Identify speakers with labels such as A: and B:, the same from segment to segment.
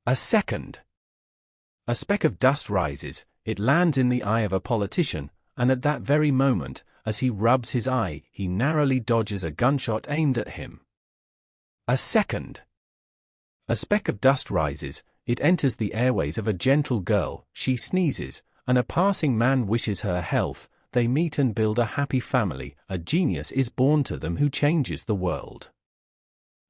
A: A second. A speck of dust rises, it lands in the eye of a politician, and at that very moment, as he rubs his eye, he narrowly dodges a gunshot aimed at him. A second. A speck of dust rises, it enters the airways of a gentle girl, she sneezes, and a passing man wishes her health, they meet and build a happy family, a genius is born to them who changes the world.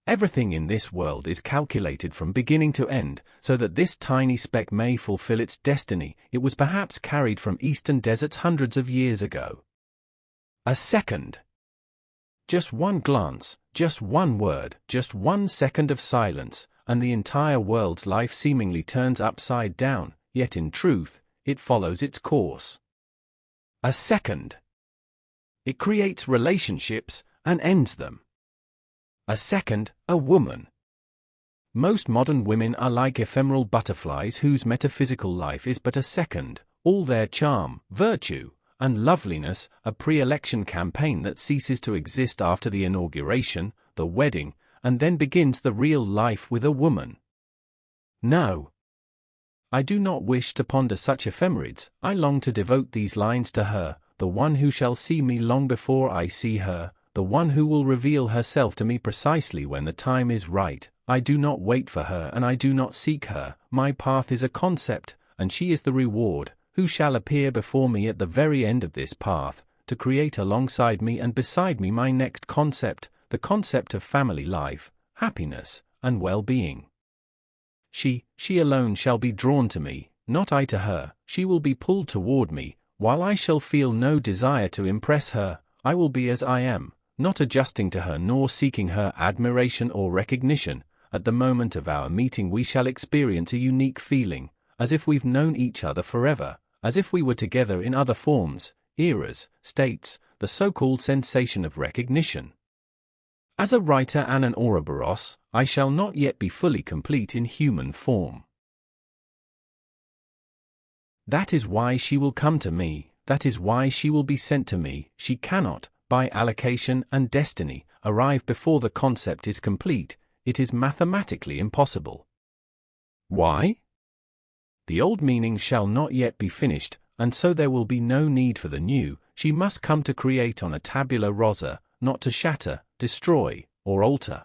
A: Everything in this world is calculated from beginning to end, so that this tiny speck may fulfill its destiny. It was perhaps carried from eastern deserts hundreds of years ago. A second. Just one glance, just one word, just 1 second of silence, and the entire world's life seemingly turns upside down, yet in truth, it follows its course. A second. It creates relationships and ends them. A second, a woman. Most modern women are like ephemeral butterflies whose metaphysical life is but a second, all their charm, virtue, and loveliness, a pre-election campaign that ceases to exist after the inauguration, the wedding, and then begins the real life with a woman. No. I do not wish to ponder such ephemerides, I long to devote these lines to her, the one who shall see me long before I see her, the one who will reveal herself to me precisely when the time is right. I do not wait for her and I do not seek her, my path is a concept, and she is the reward, who shall appear before me at the very end of this path, to create alongside me and beside me my next concept, the concept of family life, happiness, and well-being. She alone shall be drawn to me, not I to her, she will be pulled toward me, while I shall feel no desire to impress her, I will be as I am, not adjusting to her nor seeking her admiration or recognition. At the moment of our meeting we shall experience a unique feeling, as if we've known each other forever, as if we were together in other forms, eras, states, the so-called sensation of recognition. As a writer and an Ouroboros, I shall not yet be fully complete in human form. That is why she will come to me, that is why she will be sent to me, she cannot, by allocation and destiny, arrive before the concept is complete, it is mathematically impossible. Why? The old meaning shall not yet be finished, and so there will be no need for the new, she must come to create on a tabula rasa, not to shatter, destroy, or alter.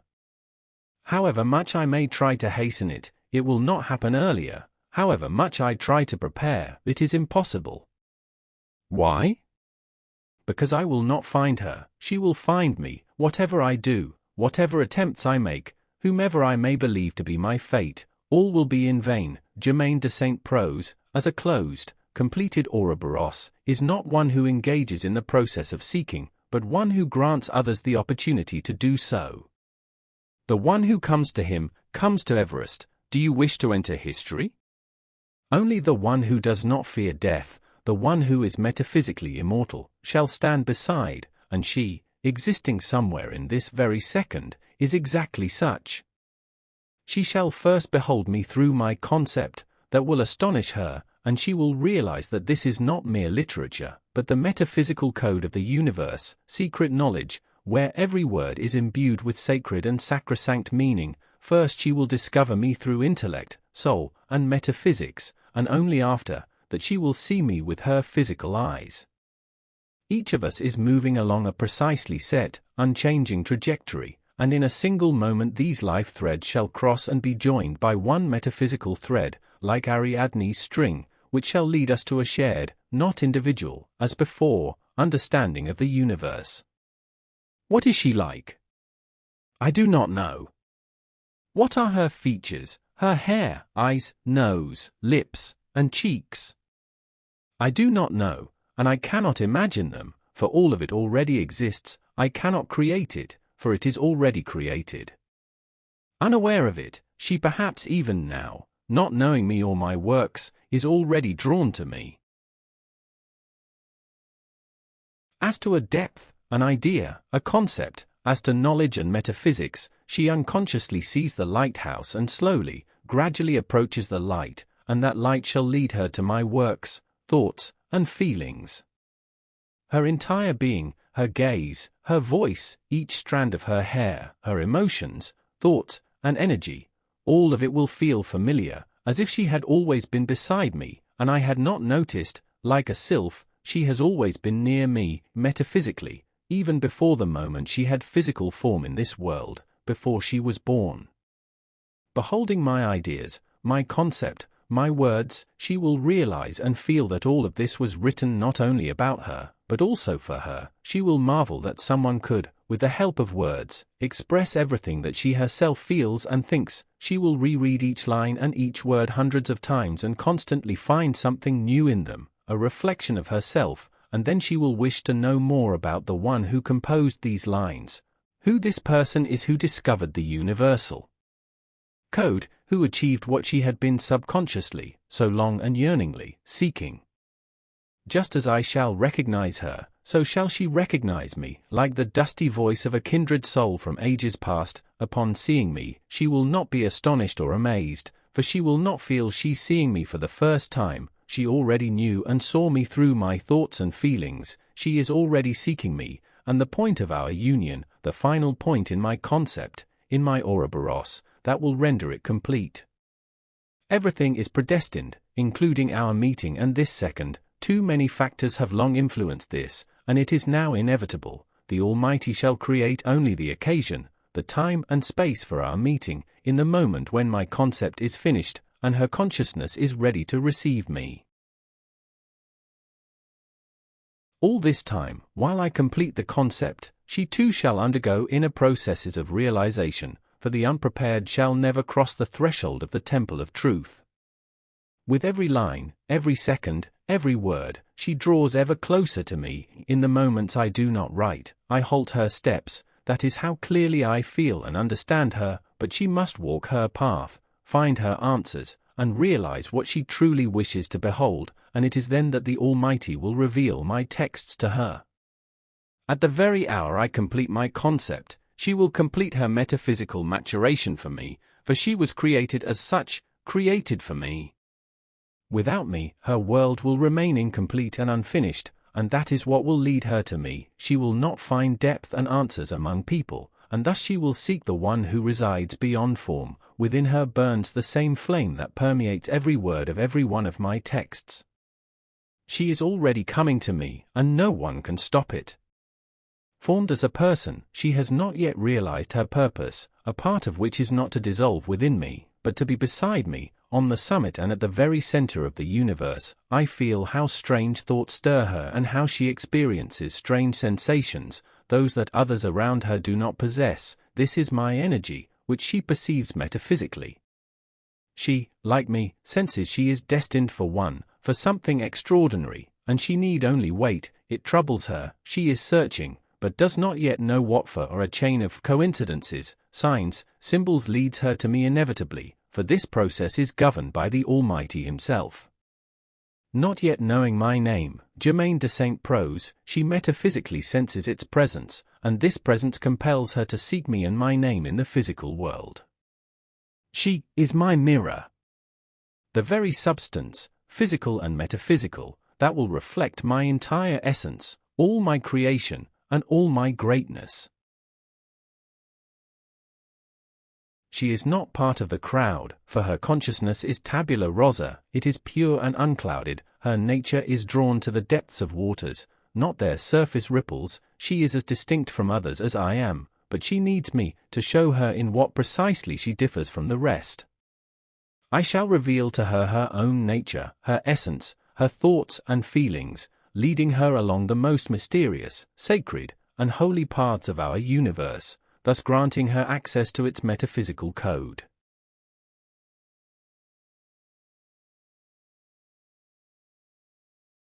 A: However much I may try to hasten it, it will not happen earlier, however much I try to prepare, it is impossible. Why? Because I will not find her, she will find me, whatever I do, whatever attempts I make, whomever I may believe to be my fate, all will be in vain. Germaine de Saint-Preux, as a closed, completed Ouroboros, is not one who engages in the process of seeking, but one who grants others the opportunity to do so. The one who comes to him, comes to Everest. Do you wish to enter history? Only the one who does not fear death, the one who is metaphysically immortal, shall stand beside, and she, existing somewhere in this very second, is exactly such. She shall first behold me through my concept, that will astonish her, and she will realize that this is not mere literature, but the metaphysical code of the universe, secret knowledge, where every word is imbued with sacred and sacrosanct meaning. First she will discover me through intellect, soul, and metaphysics, and only after that she will see me with her physical eyes. Each of us is moving along a precisely set, unchanging trajectory, and in a single moment these life threads shall cross and be joined by one metaphysical thread, like Ariadne's string, which shall lead us to a shared, not individual, as before, understanding of the universe. What is she like? I do not know. What are her features, her hair, eyes, nose, lips, and cheeks? I do not know, and I cannot imagine them, for all of it already exists. I cannot create it, for it is already created. Unaware of it, she perhaps even now, not knowing me or my works, is already drawn to me. As to a depth, an idea, a concept, as to knowledge and metaphysics, she unconsciously sees the lighthouse and slowly, gradually approaches the light, and that light shall lead her to my works, thoughts, and feelings. Her entire being, her gaze, her voice, each strand of her hair, her emotions, thoughts, and energy, All of it will feel familiar, as if she had always been beside me, and I had not noticed. Like a sylph, she has always been near me, metaphysically, even before the moment she had physical form in this world, before she was born. Beholding my ideas, my concept, my words, she will realize and feel that all of this was written not only about her, but also for her. She will marvel that someone could, with the help of words, express everything that she herself feels and thinks. She will reread each line and each word hundreds of times and constantly find something new in them, a reflection of herself, and then she will wish to know more about the one who composed these lines, who this person is who discovered the universal code, who achieved what she had been subconsciously, so long and yearningly, seeking. Just as I shall recognize her, so shall she recognize me, like the dusty voice of a kindred soul from ages past. Upon seeing me, she will not be astonished or amazed, for she will not feel she's seeing me for the first time. She already knew and saw me through my thoughts and feelings. She is already seeking me, and the point of our union, the final point in my concept, in my Ouroboros, that will render it complete. Everything is predestined, including our meeting and this second. Too many factors have long influenced this, and it is now inevitable. The Almighty shall create only the occasion, the time and space for our meeting, in the moment when my concept is finished, and her consciousness is ready to receive me. All this time, while I complete the concept, she too shall undergo inner processes of realization, for the unprepared shall never cross the threshold of the temple of truth. With every line, every second, every word, she draws ever closer to me. In the moments I do not write, I halt her steps. That is how clearly I feel and understand her, but she must walk her path, find her answers, and realize what she truly wishes to behold, and it is then that the Almighty will reveal my texts to her. At the very hour I complete my concept, she will complete her metaphysical maturation for me, for she was created as such, created for me. Without me, her world will remain incomplete and unfinished, and that is what will lead her to me. She will not find depth and answers among people, and thus she will seek the one who resides beyond form. Within her burns the same flame that permeates every word of every one of my texts. She is already coming to me, and no one can stop it. Formed as a person, she has not yet realized her purpose, a part of which is not to dissolve within me, but to be beside me, on the summit and at the very center of the universe. I feel how strange thoughts stir her and how she experiences strange sensations, those that others around her do not possess. This is my energy, which she perceives metaphysically. She, like me, senses she is destined for something extraordinary, and she need only wait. It troubles her, she is searching, but does not yet know what for, or a chain of coincidences, signs, symbols leads her to me inevitably, for this process is governed by the Almighty Himself. Not yet knowing my name, Germaine de Saint-Preux, she metaphysically senses its presence, and this presence compels her to seek me and my name in the physical world. She is my mirror. The very substance, physical and metaphysical, that will reflect my entire essence, all my creation, and all my greatness. She is not part of the crowd, for her consciousness is tabula rasa, it is pure and unclouded. Her nature is drawn to the depths of waters, not their surface ripples. She is as distinct from others as I am, but she needs me to show her in what precisely she differs from the rest. I shall reveal to her her own nature, her essence, her thoughts and feelings, leading her along the most mysterious, sacred, and holy paths of our universe, thus granting her access to its metaphysical code.